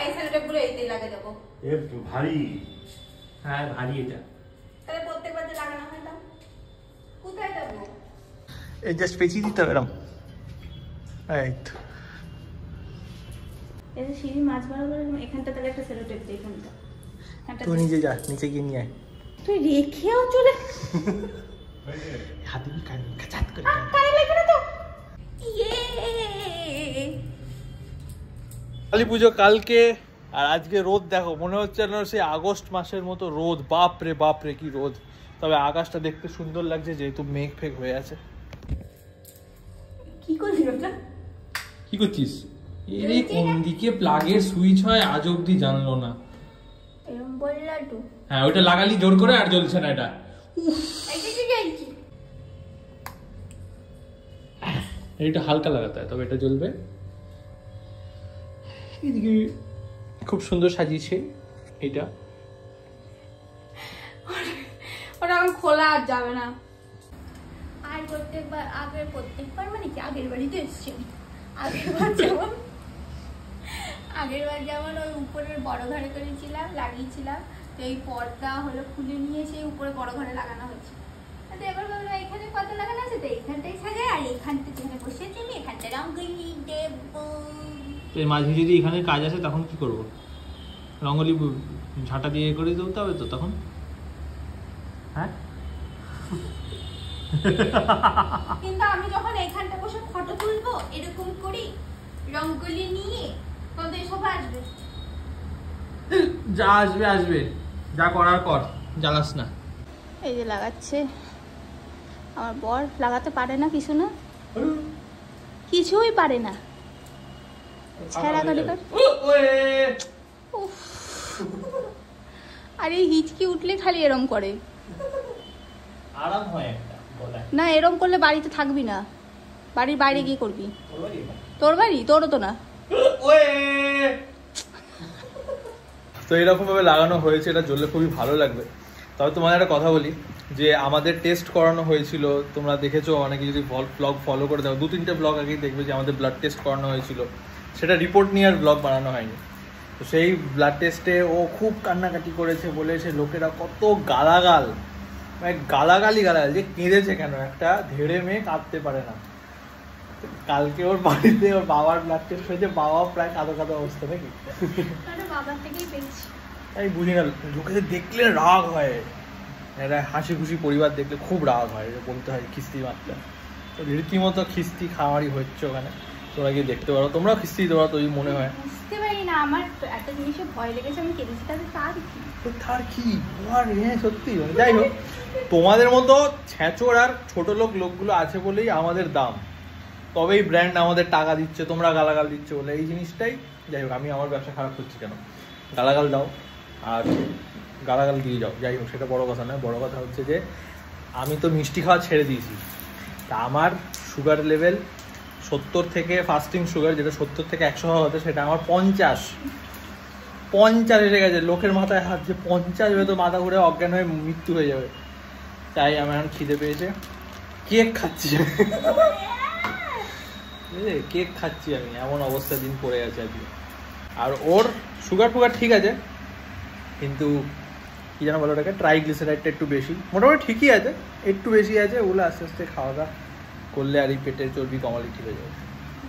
এই সেলোটেপগুলো এইতেই লাগিয়ে দেবো। এ ভারী। হ্যাঁ ভারী এটা। তাহলে প্রত্যেকবার যে লাগানো হয় না, কোথায় দেবো? এই জাস্ট পেঁচিয়ে দিতে হবে এরকম। এই তো এই যে সিঁড়ি মাছ বরাবর এখানটা তাহলে একটা সেলোটেপ দিই এখানটা। তুই নিজে যা, নিচে গিয়ে নিয়ে আয়। তুই রেখেও চলে হাতে কি কাচাত করে কারে লাগে না তো। ইয়ে কালী পুজো কালকে, আর আজকে রোদ দেখো, মনে হচ্ছে না সেই আগস্ট মাসের মতো রোদ। বাপরে বাপরে কি রোদ। তবে আকাশটা দেখতে সুন্দর লাগছে যেহেতু মেঘ ফেঘ হয়ে আছে। কি করছিস ওটা? কি করছিস? এর কোন দিকে প্লাগের সুইচ হয় আজ অব্দি জানলো না। এরকম বললা তো। হ্যাঁ ওইটা লাগালি জোর করে, আর জ্বলছে না এটা। এটা হালকা লাগাতে হয় তবে এটা জ্বলবে। এদিকে খুব সুন্দর সাজিয়েছে এটা। ওটা এখন খোলা আর যাবে না। আর প্রত্যেকবার মানে কি আগের বাড়িতে এসছি। আগের বার যেমন ওই উপরের বড় ঘরে করেছিলাম, লাগিয়েছিলাম, তো এই পর্দা হলো খুলে নিয়ে সেই উপরে বড় ঘরে লাগানো হয়েছে। তো এবার ভাবলাম এখানে পর্দা লাগানো আছে, তো এইখানটাই সাজাই, আর এইখানটা যেখানে বসেছি আমি এখানটা রঙ্গোলি দেবো। এর মাঝে যদি এখানে কাজ আসে তখন কি করবো? রঙ্গোলি ঝাঁটা দিয়ে করে দিতে হবে তো তখন। হ্যাঁ কিন্তু আমি যখন এখানটা বসে ফটো তুলবো এরকম করি রঙ্গোলি নিয়ে, তখন এসব আসবে। যা আসবে আসবে, যা করার কর, জ্বালাস না। এই যে লাগাচ্ছে আমার বর, লাগাতে পারে না কিছু না, কিছুই পারে না। ছেঁড়া করে আর এই হিচকি উঠলে খালি এরম করে। আরাম হয় একটা গলায়। না এরম করলে বাড়িতে থাকবি না, বাড়ির বাইরে গিয়ে করবি। তোর বাড়ি? তোরও তো না। তো এরকম ভাবে লাগানো হয়েছে, এটা জ্বললে খুবই ভালো লাগবে। তবে তোমাদের একটা কথা বলি, যে আমাদের টেস্ট করানো হয়েছিল, তোমরা দেখেছো অনেকে যদি ব্লগ ফলো করে দাও, 2-3টে ব্লগ আগেই দেখবে যে আমাদের ব্লাড টেস্ট করানো হয়েছিল। সেটা রিপোর্ট নিয়ে আর ব্লগ বানানো হয়নি। তো সেই ব্লাড টেস্টে ও খুব কান্নাকাটি করেছে বলে সে লোকেরা কত গালাগাল, মানে গালাগালি যে কেঁদেছে কেন, একটা ধেড়ে মেয়ে কাঁদতে পারে না। কালকে ওর বাড়িতে ওর বাবার ব্লাড টেস্ট হয়েছে, বাবা প্রায় কাঁদো কাঁদো অবস্থা নাকি। বাবার থেকেই পেয়েছি। তাই বুঝি না, লোকেদের দেখলে রাগ হয়, এরা হাসি খুশি পরিবার দেখলে খুব রাগ হয়, বলতে হয় খিস্তি মাত্রা। তো রীতিমতো খিস্তি খাওয়ারই হচ্ছে ওখানে। তোমরা গিয়ে দেখতে পারো, তোমরাও খিস্তি দিতে পারো তো মনে হয়। বুঝতে পারি না, আমার একটা জিনিসে ভয় লেগেছে, আমি কেঁদেছি, তাতে তার কি সত্যি। যাই হোক, তোমাদের মতো ছ্যাঁচোর আর ছোট লোকগুলো আছে বলেই আমাদের দাম, তবেই ব্র্যান্ড আমাদের টাকা দিচ্ছে, তোমরা গালাগাল দিচ্ছে বলে এই জিনিসটাই। যাই হোক, আমি আমার ব্যবসা খারাপ করছি কেন? গালাগাল দাও আর গালাগাল দিয়ে যাও, যাই হোক সেটা বড় কথা নয়। বড় কথা হচ্ছে যে আমি তো মিষ্টি খাওয়া ছেড়ে দিয়েছি, তা আমার সুগার লেভেল 70 থেকে, ফাস্টিং সুগার যেটা 70 থেকে 100 হওয়া হতো, সেটা আমার 50 এসে গেছে। লোকের মাথায় হাত যে 50 হয়ে তো মাথা ঘুরে অজ্ঞান হয়ে মৃত্যু হয়ে যাবে। তাই আমার এখন খিদে পেয়েছে, কেক খাচ্ছি। কেক খাচ্ছি আমি, এমন অবস্থা দিন পড়ে গেছে আজকে। আর ওর সুগার ফুগার ঠিক আছে, কিন্তু কি যেন বলো ওটাকে, ট্রাইগ্লিসারাইডটা একটু বেশি। মোটামুটি ঠিকই আছে, একটু বেশি আছে। ওগুলো আস্তে আস্তে খাওয়া দাওয়া করলে আর এই পেটের চর্বি কমালে ঠিক হয়ে যাবে।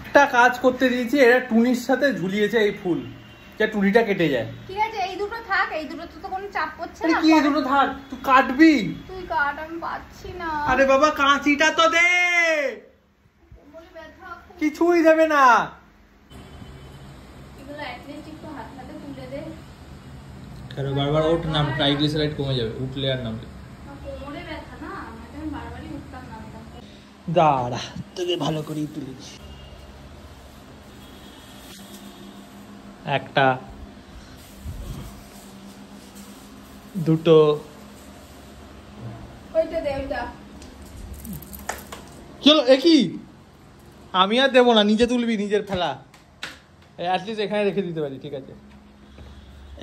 একটা কাজ করতে দিয়েছি, এরা টুনির সাথে ঝুলিয়েছে এই ফুল, যে টুনিটা কেটে যায়। ঠিক আছে, এই দুটো থাক, এই দুটো তো কোনো চাপ পড়ছে না। কি এই দুটো থাক? তুই কাটবি? তুই কাট, আমি পাচ্ছি না। আরে বাবা কাঁচিটা তো দে। কিছুই দেবে না। এগুলো অ্যাটলিস্ট একটু হাত হাতে তুলে দে। কারণ বারবার ওঠ, নাম ট্রাইগ্লিসারাইড কমে যাবে, উঠলে আর নামলে। কোমরে ব্যথা না, আমি বারবারই উঠতাম নামতাম। দাঁড়া, তোকে ভালো করেই তুলেছি। একটা, দুটো, ওইটা দে, ওইটা। চলো একই। আমি আর দেবো না, নিজে তুলবি, নিজের ফেলা। অ্যাটলিস্ট এখানে রেখে দিতে পারি, ঠিক আছে?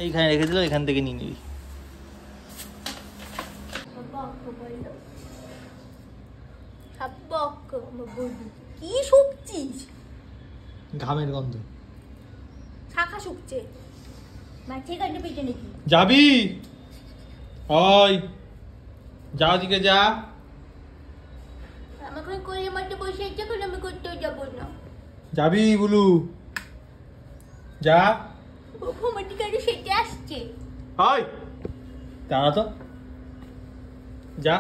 এইখানে রেখে দিল, এখান থেকে নিয়ে নিবি। কি শুকছিস? ঘামের গন্ধ। শাখা শুকছে। মাছে কাটে পেটে নাকি যাবি? ওই যা, ওদিকে যা। আমাকে কোলের মধ্যে বসে আছে, এখন আমি করতেও যাবো না। যাবি বুলু? যা। ও আমার দিকে আরো সেটে আসছে। ওই দাঁড়া তো, যা।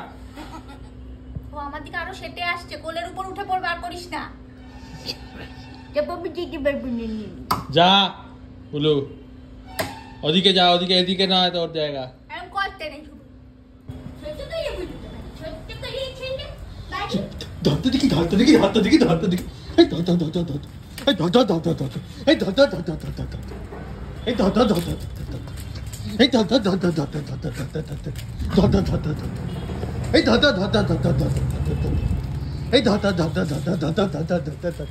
ও আমার দিকে আরো সেটে আসছে, কোলের উপর উঠে পড়বে, আর করিস না। যাবো আমি যেতে পারবো না। যা বুলু, ওদিকে যা, ওদিকে, এদিকে না তোর জায়গা। আমি করতে নেই শুধু ছোট করে বুঝতে পারি, ছোট করে ছেলে বাড়ি ধরতে দেখি, ধরতে দেখি, ধরতে দেখি, ধরতে দেখি। এই ধর ধর ধর ধর ধর, এই ধর ধর ধর ধর ধর, এই ধর ধর ধর ধর ধর ধর, এই ধর ধর ধর ধর ধর, এই ধর ধর ধর ধর ধর ধর ধর ধর ধর, ধর ধর ধর ধর ধর ধর, এই ধর ধর ধর ধর ধর ধর ধর, এই ধর ধর ধর ধর ধর ধর ধর ধর ধর ধর ধর।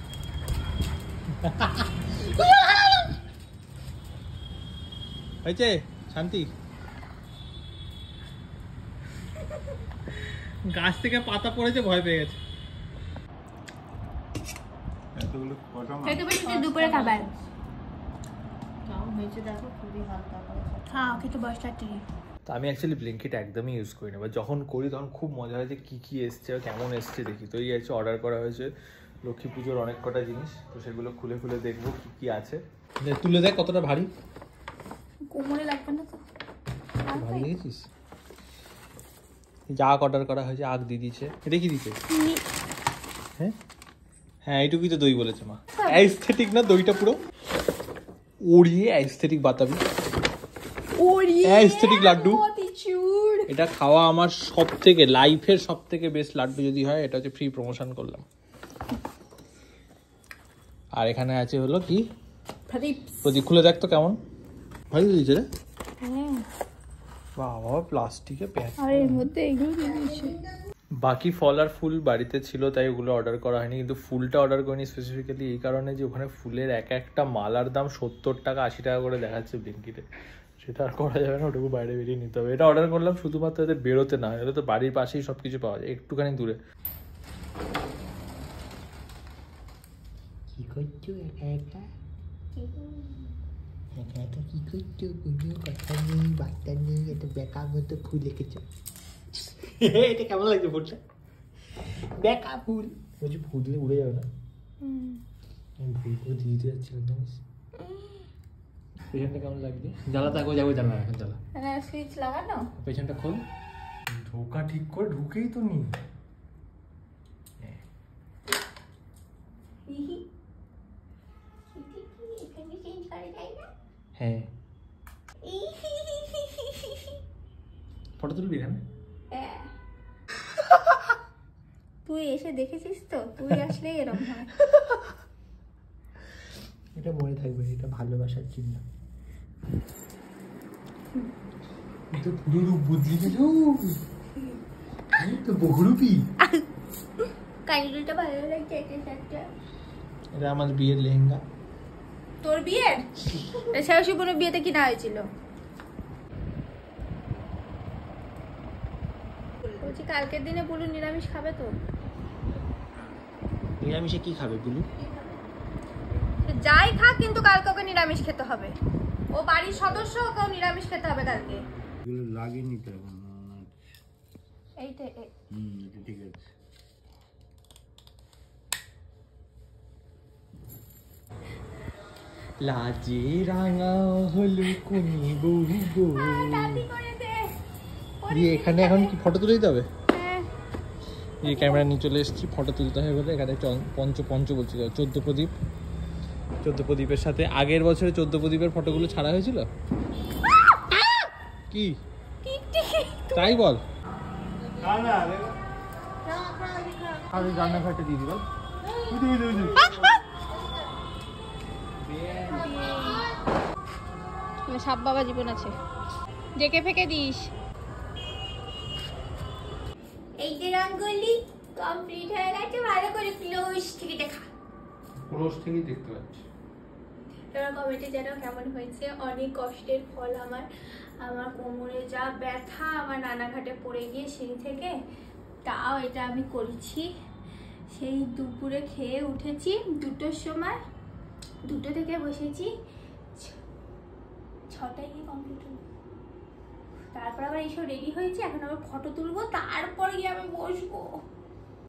হয়েছে শান্তি? গাছ থেকে পাতা পড়েছে, ভয় পেয়ে গেছে। দুপুরে খাবার হয়েছে দেখো, খুবই হালকা হ্যাঁ কিন্তু বর্ষাটি। তো আমি অ্যাকচুয়ালি ব্লিঙ্কিট একদমই ইউজ করি না, বা যখন করি তখন খুব মজা হয় যে কী কী এসছে আর কেমন এসছে দেখি। তো এই হচ্ছে অর্ডার করা হয়েছে লক্ষ্মী পুজোর অনেক কটা জিনিস, তো সেগুলো খুলে খুলে দেখবো কী কী আছে। তুলে দেখ কতটা ভারী। কোমরে লাগবে না তো? ভারী দেখেছিস? যা অর্ডার করা হয়েছে আগ দিয়ে দিয়েছে। এটা কি দিচ্ছে? হ্যাঁ হ্যাঁ, এইটুকুই তো দই বলেছে মা। অ্যাস্থেটিক না দইটা পুরো ওড়িয়ে অ্যাস্থেটিক বাতাবি, অ্যাস্থেটিক লাড্ডু। এটা খাওয়া আমার সব থেকে লাইফের সব থেকে বেস্ট লাড্ডু যদি হয়, এটা হচ্ছে ফ্রি প্রমোশন করলাম। আর এখানে আছে হলো কি প্রদীপ, খুলে দেখ তো কেমন ভালো দিয়েছে রে। বাবা প্লাস্টিকে প্যাক। আর এর মধ্যে এগুলো দিয়েছে। বাকি ফল আর ফুল বাড়িতে ছিল তাই ওগুলো অর্ডার করা হয়নি, কিন্তু ফুলটা অর্ডার করিনি স্পেসিফিক্যালি এই কারণে যে ওখানে ফুলের এক একটা মালার দাম 70 টাকা 80 টাকা করে দেখাচ্ছে ব্লিঙ্কিটে। সেটা আর করা যাবে না, ওটুকু বাইরে বেরিয়ে নিতে হবে। এটা অর্ডার করলাম শুধুমাত্র এদের বেরোতে না, এটা তো বাড়ির পাশেই সব কিছু পাওয়া যায়, একটুখানি দূরে। কি করছো একা একা? একা একা কি করছো? কোনো কথা নেই, বার্তা নেই, এটা বেকার মতো ফুল এঁকেছো। এটা কেমন লাগছে ফুলটা? বেকা ফুল বলছি, ফুল দিলে উড়ে যাবে না? আমি ভুল করে দিয়ে দিতে যাচ্ছিলাম জানিস। পেছনটা কেমন লাগছে? জ্বালা থাকো, যাবো জ্বালা, এখন জ্বালা। সুইচ লাগানো, পেছনটা খোল। ঢোকা ঠিক করে ঢুকেই তো নি। হ্যাঁ ফটো তুলবি এখানে? তুই এসে দেখেছিস তো, তুই আসলে এরকম হয়। এটা মনে থাকবে, এটা ভালোবাসার চিহ্ন। তো পুরো রূপ বদলে গেল, তো বহুরূপী। কাইলটা ভালো লাগছে এটা একটা। এটা আমার বিয়ের লেহেঙ্গা। তোর বিয়ের? এছাড়া শুভর বিয়েতে কিনা হয়েছিল। বলছি কালকের দিনে বলুন নিরামিষ খাবে তো? নিরামিষে কি খাবে বলু? যাই খা, কিন্তু কালকে ওকে নিরামিষ খেতে হবে। ও বাড়ির সদস্য, ওকেও নিরামিষ খেতে হবে কালকে। এগুলো লাগেনি তো এখন। এইটা এটা ঠিক আছে। লাজে রাঙা হলো কোনি বহু গো। দাদি করে দে। দিয়ে এখানে এখন কি ফটো তুলে দিতে হবে? হ্যাঁ। এই ক্যামেরা নিয়ে চলে এসেছি, ফটো তুলতে হবে বলে। এখানে পঞ্চ বলছি 14 প্রদীপ। 14 প্রদীপের সাথে আগের বছরে 14 প্রদীপের ফটোগুলো ছাড়া হয়েছিল। কি তাই বল? রান্নাঘরটা দিয়ে দিবল। সাপ বাবা জীবন আছে, জেকে ফেকে দিস। এই যে রঙ্গোলি কমপ্লিট হয়ে গেছে, ভালো করে ক্লোজ থেকে দেখা। ক্লোজ থেকেই দেখতে পাচ্ছি। তোরা কমেন্টে জানাও কেমন হয়েছে। অনেক কষ্টের ফল আমার কোমরে যা ব্যথা, আমার নানাঘাটে পড়ে গিয়ে সিঁড়ি থেকে, তাও এটা আমি করেছি। সেই দুপুরে খেয়ে উঠেছি 2টোর সময়, 2টো থেকে বসেছি 6টায় গিয়ে কমপ্লিট হলো। তারপর আবার এইসব রেডি হয়েছে, এখন আবার ফটো তুলবো, তারপরে গিয়ে আমি বসবো।